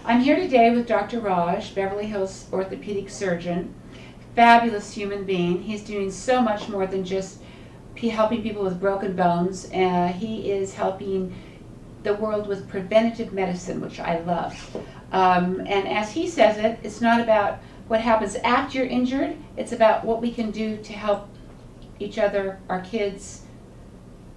I'm here today with Dr. Raj, Beverly Hills orthopedic surgeon, fabulous human being. He's doing so much more than just helping people with broken bones. He is helping the world with preventative medicine, which I love. And as he says it, it's not about what happens after you're injured, it's about what we can do to help each other, our kids,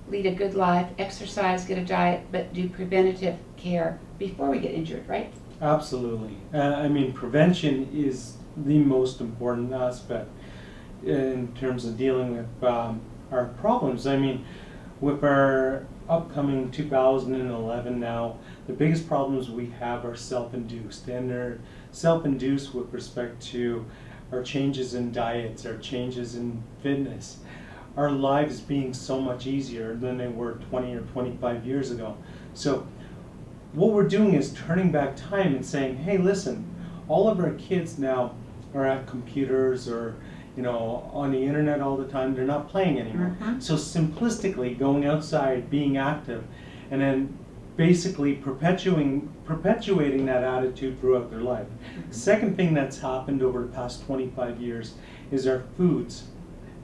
lead a good life, exercise, get a diet, but do preventative care before we get injured, right? Absolutely. I mean, prevention is the most important aspect in terms of dealing with our problems. I mean, with our upcoming 2011 now, the biggest problems we have are self-induced, and they're self-induced with respect to our changes in diets, our changes in fitness, our lives being so much easier than they were 20 or 25 years ago. So what we're doing is turning back time and saying, hey, listen, all of our kids now are at computers or on the internet all the time. They're not playing anymore. So simplistically going outside, being active, and then basically perpetuating that attitude throughout their life. Second thing that's happened over the past 25 years is our foods.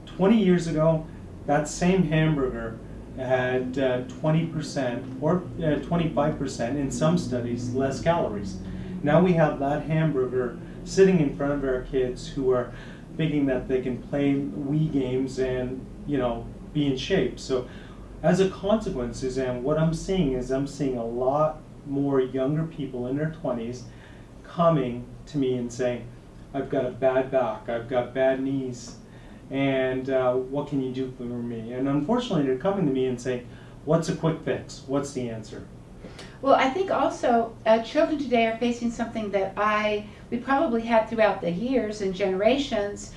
20 years ago, that same hamburger had 20% or 25% in some studies less calories. Now we have that hamburger sitting in front of our kids who are thinking that they can play Wii games and be in shape. So as a consequence, Suzanne, what I'm seeing is I'm seeing a lot more younger people in their 20s coming to me and saying, I've got a bad back, I've got bad knees, and what can you do for me? And unfortunately, they're coming to me and saying, what's a quick fix? What's the answer? Well, I think also children today are facing something that we probably had throughout the years and generations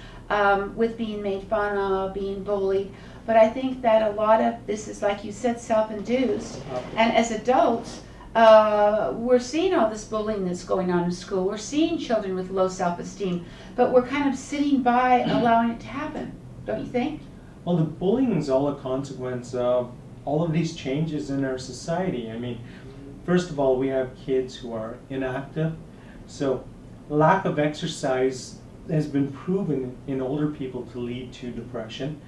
with being made fun of, being bullied. But I think that a lot of this is, like you said, self-induced. And as adults, we're seeing all this bullying that's going on in school. We're seeing children with low self-esteem, but we're kind of sitting by allowing it to happen, don't you think? Well, the bullying is all a consequence of all of these changes in our society. I mean, first of all, we have kids who are inactive. So lack of exercise has been proven in older people to lead to depression.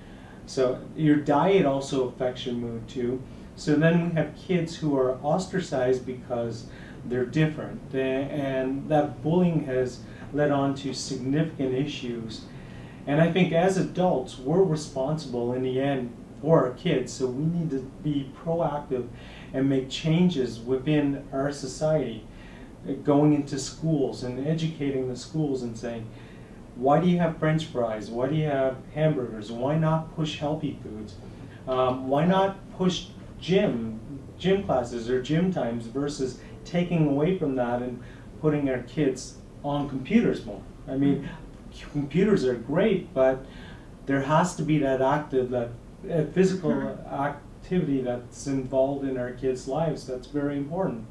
So your diet also affects your mood too. So then we have kids who are ostracized because they're different. And that bullying has led on to significant issues. And I think as adults, we're responsible in the end for our kids. So we need to be proactive and make changes within our society, going into schools and educating the schools and saying, why do you have French fries? Why do you have hamburgers? Why not push healthy foods? Why not push gym classes or gym times versus taking away from that and putting our kids on computers more? I mean, computers are great, but there has to be that physical activity that's involved in our kids' lives. That's very important.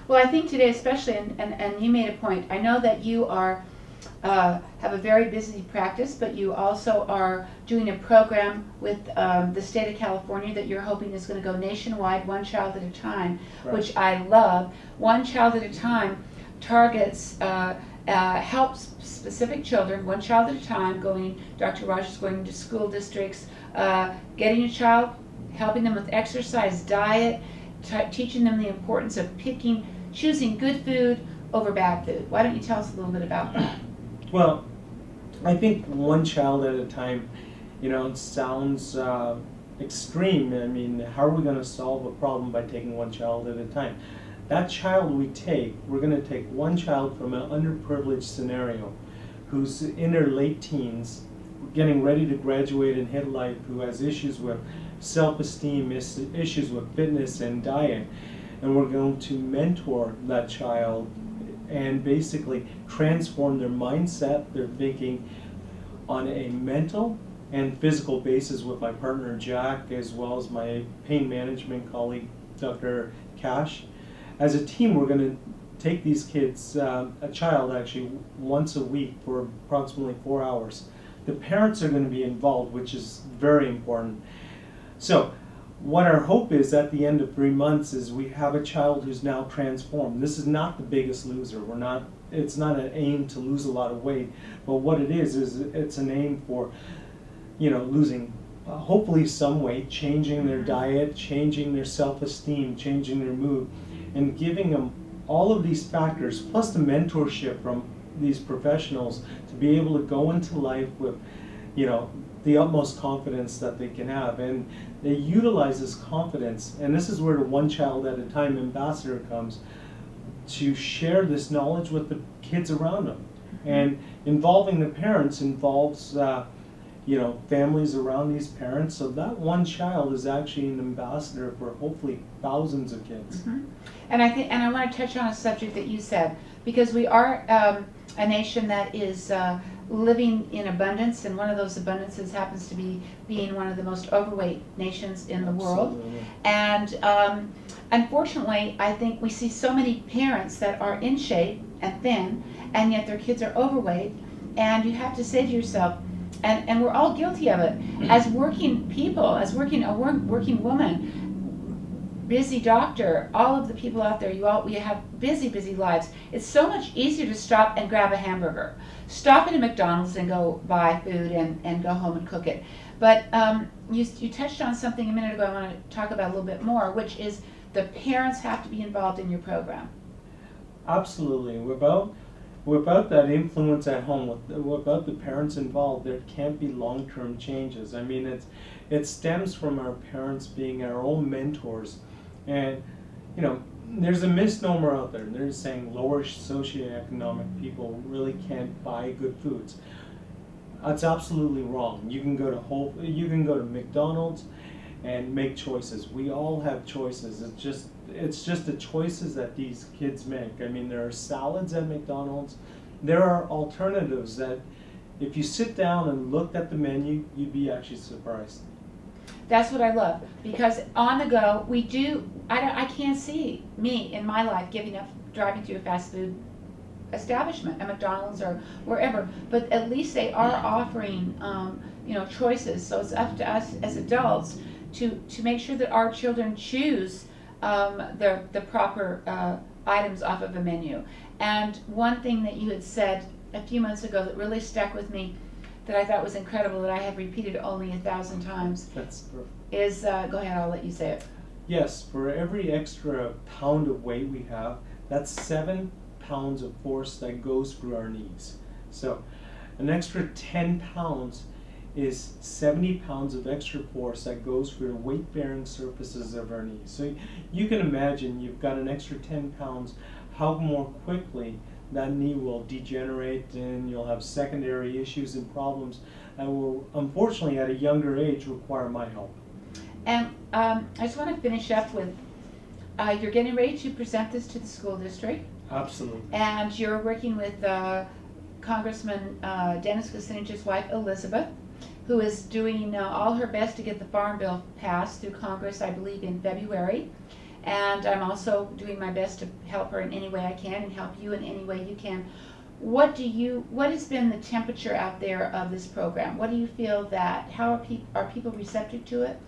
Well, I think today especially, and you made a point, I know that you are have a very busy practice, but you also are doing a program with the state of California that you're hoping is going to go nationwide, one child at a time, right, which I love. One child at a time targets, helps specific children, one child at a time, Dr. Raj is going into school districts, getting a child, helping them with exercise, diet, teaching them the importance of choosing good food over bad food. Why don't you tell us a little bit about that? Well, I think one child at a time, it sounds extreme. I mean, how are we going to solve a problem by taking one child at a time? That child we're going to take one child from an underprivileged scenario who's in their late teens, getting ready to graduate and hit life, who has issues with self-esteem, issues with fitness and diet, and we're going to mentor that child and basically transform their mindset, their thinking on a mental and physical basis with my partner Jack, as well as my pain management colleague Dr. Cash. As a team, we're going to take these kids, a child actually, once a week for approximately 4 hours. The parents are going to be involved, which is very important. So what our hope is at the end of 3 months is we have a child who's now transformed. This is not the biggest loser. It's not an aim to lose a lot of weight, but what it is it's an aim for, losing hopefully some weight, changing their diet, changing their self-esteem, changing their mood, and giving them all of these factors, plus the mentorship from these professionals to be able to go into life with, the utmost confidence that they can have. And they utilize this confidence, and this is where the one child at a time ambassador comes, to share this knowledge with the kids around them. And involving the parents involves families around these parents, so that one child is actually an ambassador for hopefully thousands of kids. And I want to touch on a subject that you said, because we are a nation that is living in abundance, and one of those abundances happens to be being one of the most overweight nations in the world. And unfortunately, I think we see so many parents that are in shape and thin, and yet their kids are overweight, and you have to say to yourself, and we're all guilty of it, as working people, as working woman, busy doctor, all of the people out there, we have busy lives. It's so much easier to stop and grab a hamburger. Stop at a McDonald's and go buy food and go home and cook it. But you touched on something a minute ago I want to talk about a little bit more, which is the parents have to be involved in your program. Absolutely. Without that influence at home, without the parents involved, there can't be long-term changes. I mean, it stems from our parents being our own mentors. And, there's a misnomer out there. They're saying lower socioeconomic people really can't buy good foods. That's absolutely wrong. You can go to McDonald's and make choices. We all have choices. It's just the choices that these kids make. I mean, there are salads at McDonald's. There are alternatives that, if you sit down and looked at the menu, you'd be actually surprised. That's what I love, because on the go, I can't see me in my life giving up driving through a fast food establishment, a McDonald's or wherever, but at least they are offering, choices. So it's up to us as adults to make sure that our children choose the proper items off of a menu. And one thing that you had said a few months ago that really stuck with me, that I thought was incredible, that I have repeated only 1,000 times, That's perfect. is, go ahead, I'll let you say it. Yes, for every extra pound of weight we have, that's 7 pounds of force that goes through our knees. So an extra 10 pounds is 70 pounds of extra force that goes through the weight-bearing surfaces of our knees. So you can imagine you've got an extra 10 pounds, how more quickly that knee will degenerate, and you'll have secondary issues and problems that will, unfortunately, at a younger age, require my help. And I just want to finish up with, you're getting ready to present this to the school district. Absolutely. And you're working with Congressman Dennis Kucinich's wife, Elizabeth, who is doing all her best to get the Farm Bill passed through Congress, I believe, in February. And I'm also doing my best to help her in any way I can and help you in any way you can. What has been the temperature out there of this program? What do you feel how are people receptive to it?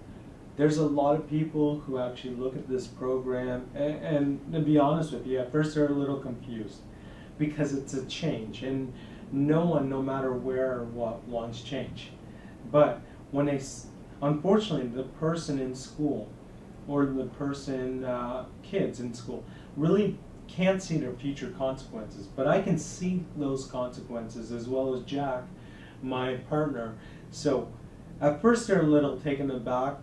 There's a lot of people who actually look at this program, and to be honest with you, at first they're a little confused because it's a change, and no one, no matter where or what, wants change. But when unfortunately, the person in school or the kids in school really can't see their future consequences. But I can see those consequences, as well as Jack, my partner. So at first they're a little taken aback,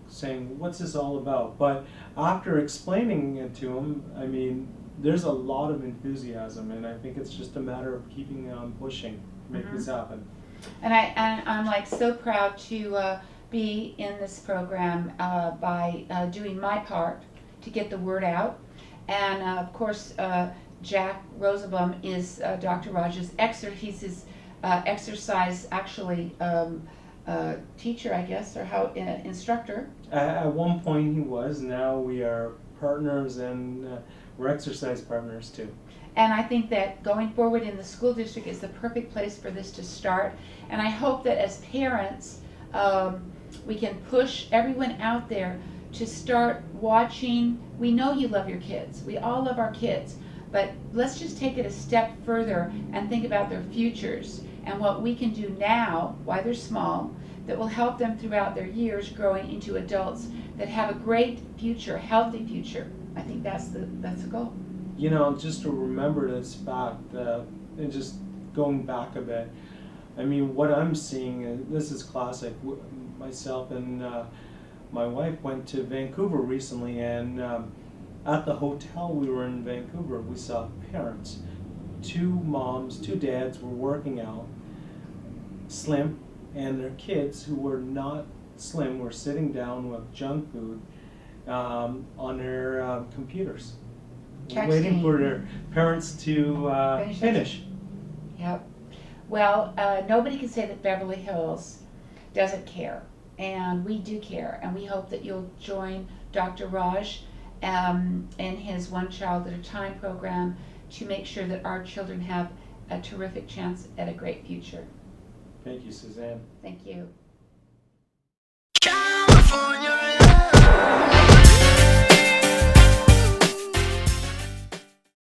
saying, what's this all about? But after explaining it to them, I mean, there's a lot of enthusiasm, and I think it's just a matter of keeping on pushing to make this happen. And I'm like so proud to be in this program by doing my part to get the word out. And of course, Jack Rosenbaum is Dr. Raj's he's his exercise teacher, I guess, or instructor. At one point he was. Now we are partners, and we're exercise partners too. And I think that going forward in the school district is the perfect place for this to start. And I hope that as parents, we can push everyone out there to start watching. We know you love your kids. We all love our kids. But let's just take it a step further and think about their futures and what we can do now, while they're small, that will help them throughout their years growing into adults that have a great future, a healthy future. I think that's the goal. You know, just to remember this fact, and just going back a bit, I mean, what I'm seeing, and this is classic, myself and my wife went to Vancouver recently, and at the hotel we were in Vancouver, we saw parents, 2 moms, 2 dads were working out, slim, and their kids who were not slim were sitting down with junk food on their computers, waiting for their parents to finish. Yep. Well, nobody can say that Beverly Hills doesn't care, and we do care, and we hope that you'll join Dr. Raj in his One Child at a Time program to make sure that our children have a terrific chance at a great future. Thank you, Suzanne. Thank you.